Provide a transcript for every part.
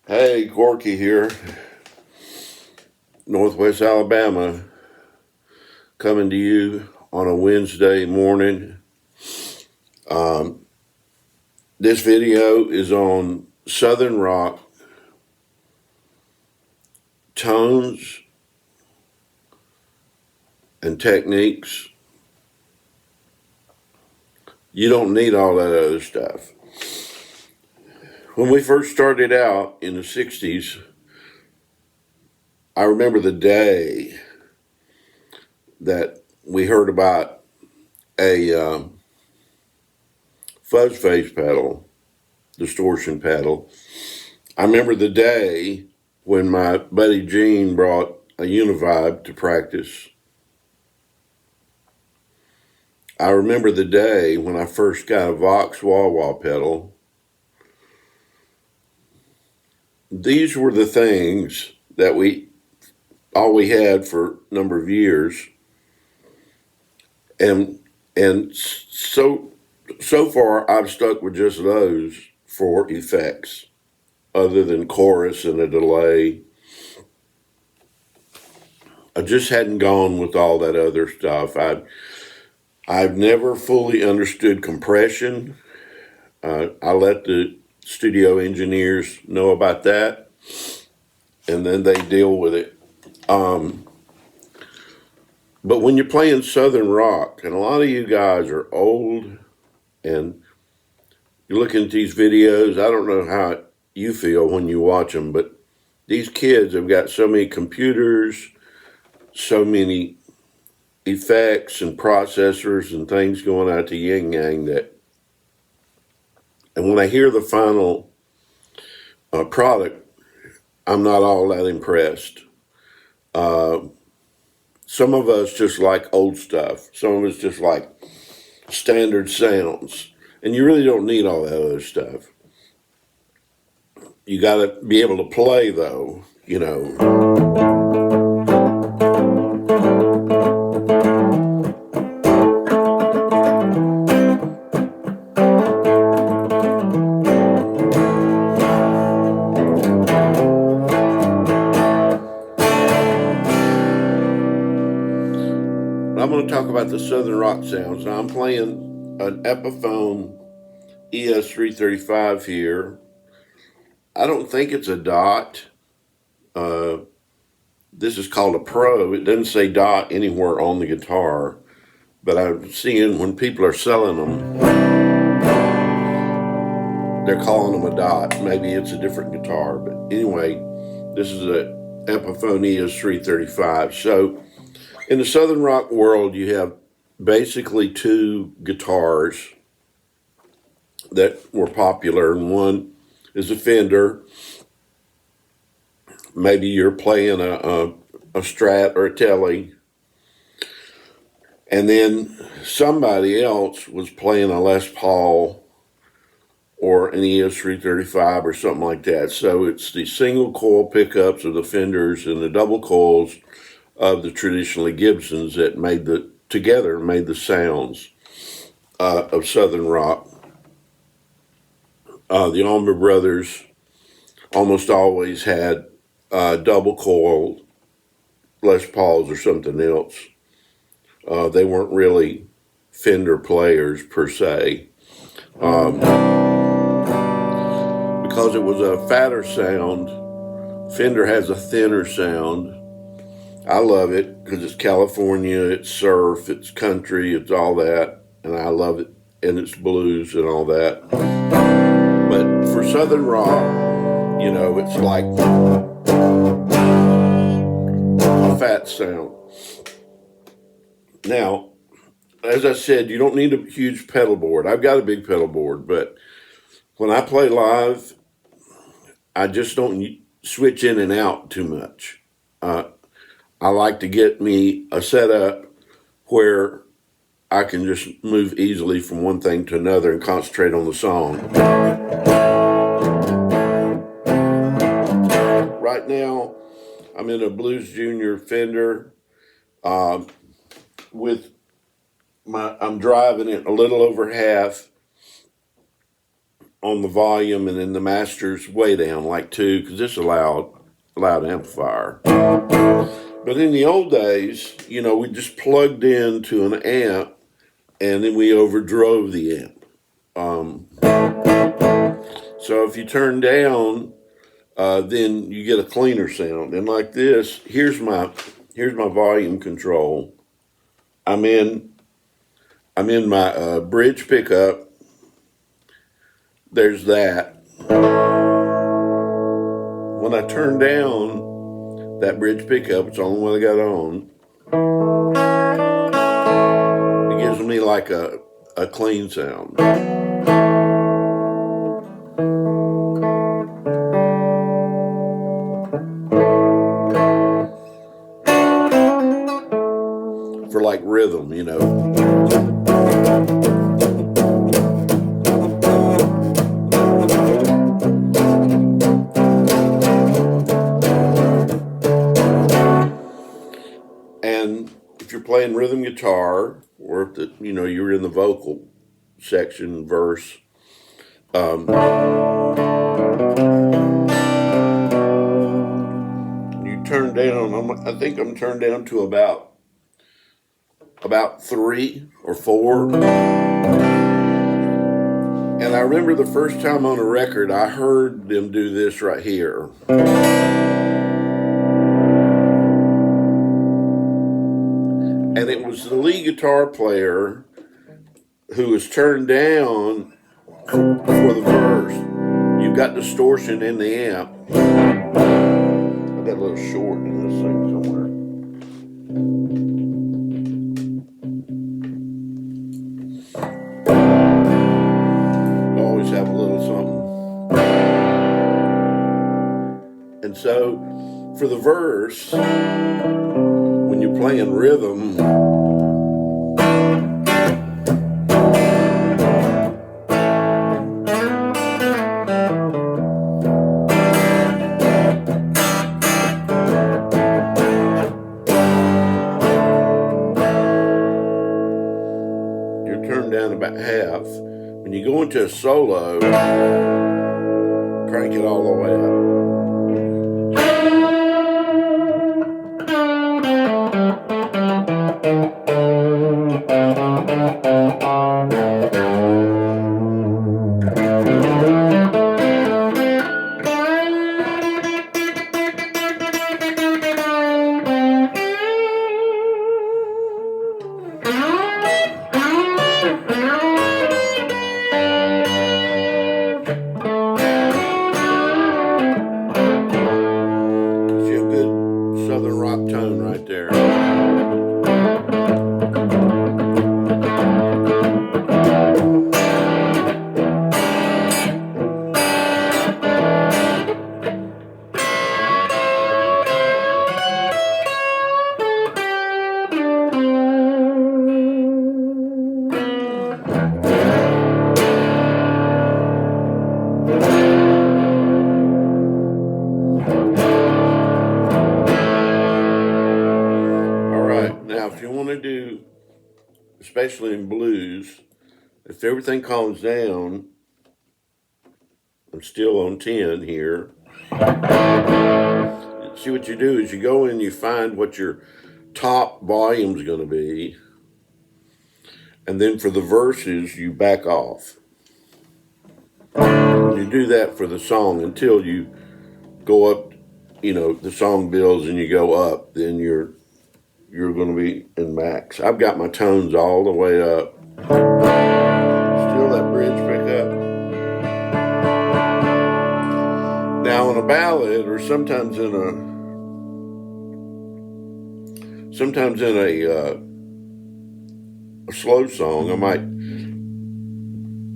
Hey, Corky here, Northwest Alabama, coming to you on a Wednesday morning. Um, this video is on Southern rock tones and techniques. You don't need all that other stuff. When we first started out in the 60s, I remember the day that we heard about a fuzz face pedal, distortion pedal. I remember the day when my buddy Gene brought a Univibe to practice. I remember the day when I first got a Vox wah wah pedal. These were the things that all we had for a number of years. And so far I've stuck with just those for effects, other than chorus and a delay. I just hadn't gone with all that other stuff. I've never fully understood compression. I let the studio engineers know about that, and then they deal with it. But when you're playing Southern rock, and a lot of you guys are old, and you're looking at these videos, I don't know how you feel when you watch them, but these kids have got so many computers, so many effects and processors and things going out to yin yang and when I hear the final product, I'm not all that impressed. Some of us just like old stuff. Some of us just like standard sounds. And you really don't need all that other stuff. You got to be able to play, though, you know. I'm going to talk about the Southern rock sounds. Now, I'm playing an Epiphone ES335 here. I don't think it's a dot. This is called a Pro. It doesn't say dot anywhere on the guitar, but I'm seeing when people are selling them, they're calling them a dot. Maybe it's a different guitar, but anyway, this is a Epiphone ES335. So in the Southern rock world, you have basically two guitars that were popular, and one is a Fender. Maybe you're playing a Strat or a Tele, and then somebody else was playing a Les Paul or an ES335 or something like that. So it's the single coil pickups of the Fenders and the double coils of the traditionally Gibsons that made the sounds of Southern rock. The Allman Brothers almost always had double coil Les Pauls or something else. They weren't really Fender players per se. Because it was a fatter sound, Fender has a thinner sound. I love it because it's California, it's surf, it's country, it's all that, and I love it, and it's blues and all that. But for Southern rock, you know, it's like a fat sound. Now, as I said, you don't need a huge pedal board. I've got a big pedal board, but when I play live, I just don't switch in and out too much. I like to get me a setup where I can just move easily from one thing to another and concentrate on the song. Right now, I'm in a Blues Junior Fender I'm driving it a little over half on the volume, and then the master's way down, like 2, because it's a loud amplifier. But in the old days, we just plugged into an amp, and then we overdrove the amp. So if you turn down, then you get a cleaner sound. And like this, here's my volume control. I'm in my bridge pickup. There's that. When I turn down that bridge pickup, it's the only one I got on. It gives me like a clean sound. For like rhythm, And if you're playing rhythm guitar, or if you're in the vocal section, verse, you turn down. I think I'm turned down to about 3 or 4. And I remember the first time on a record, I heard them do this right here. And it was the lead guitar player who was turned down for the verse. You've got distortion in the amp. I got a little short in this thing somewhere. I always have a little something. And so, for the verse, when you're playing rhythm, you're turned down about half. When you go into a solo, crank it all the way up. See a good southern rock tone right there. Now, if you want to do, especially in blues, if everything calms down, I'm still on 10 here. See, what you do is you go in, you find what your top volume is going to be, and then for the verses, you back off. You do that for the song until you go up, the song builds and you go up, then you're going to be in max. I've got my tones all the way up. Still that bridge pickup. Now in a ballad, or sometimes in a slow song, I might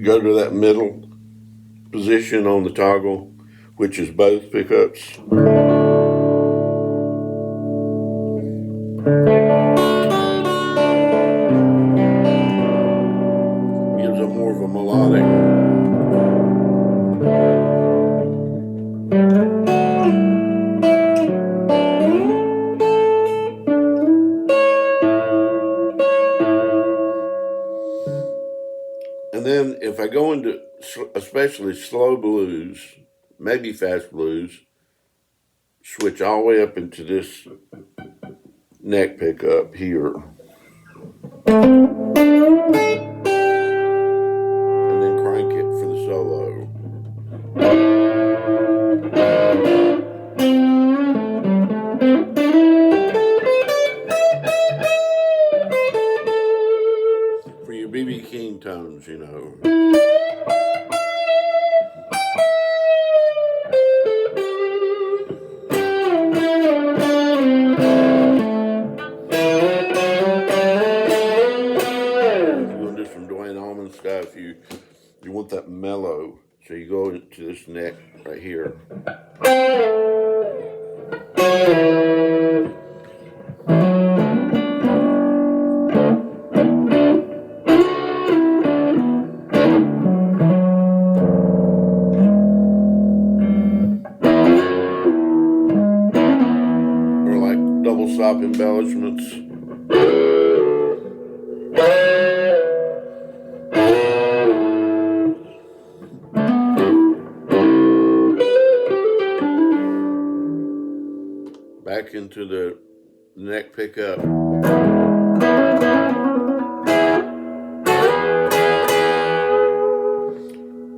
go to that middle position on the toggle, which is both pickups. Gives it more of a melodic. And then if I go into a especially slow blues, maybe fast blues, switch all the way up into this neck pickup here. And then crank it for the solo. For your B.B. King tones, you know. Stuff you want that mellow, so you go into this neck right here. Or like double stop embellishments. Back into the neck pickup.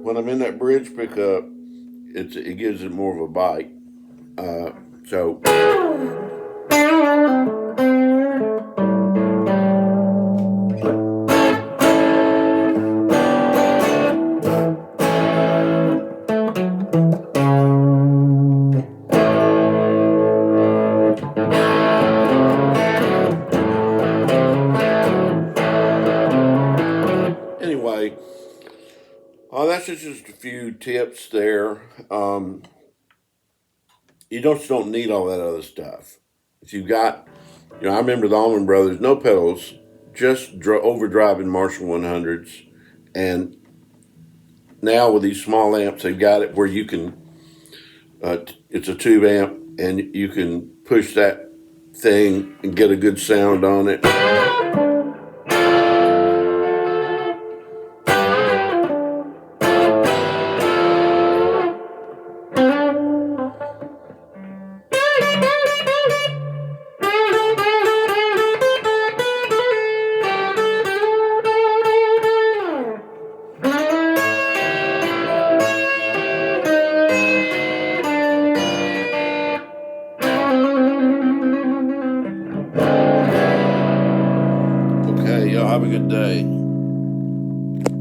When I'm in that bridge pickup, it gives it more of a bite. So anyway, that's just a few tips there. You just don't need all that other stuff. If you've got, I remember the Allman Brothers, no pedals, just overdriving Marshall 100s. And now with these small amps, they've got it where you can, it's a tube amp, and you can push that thing and get a good sound on it.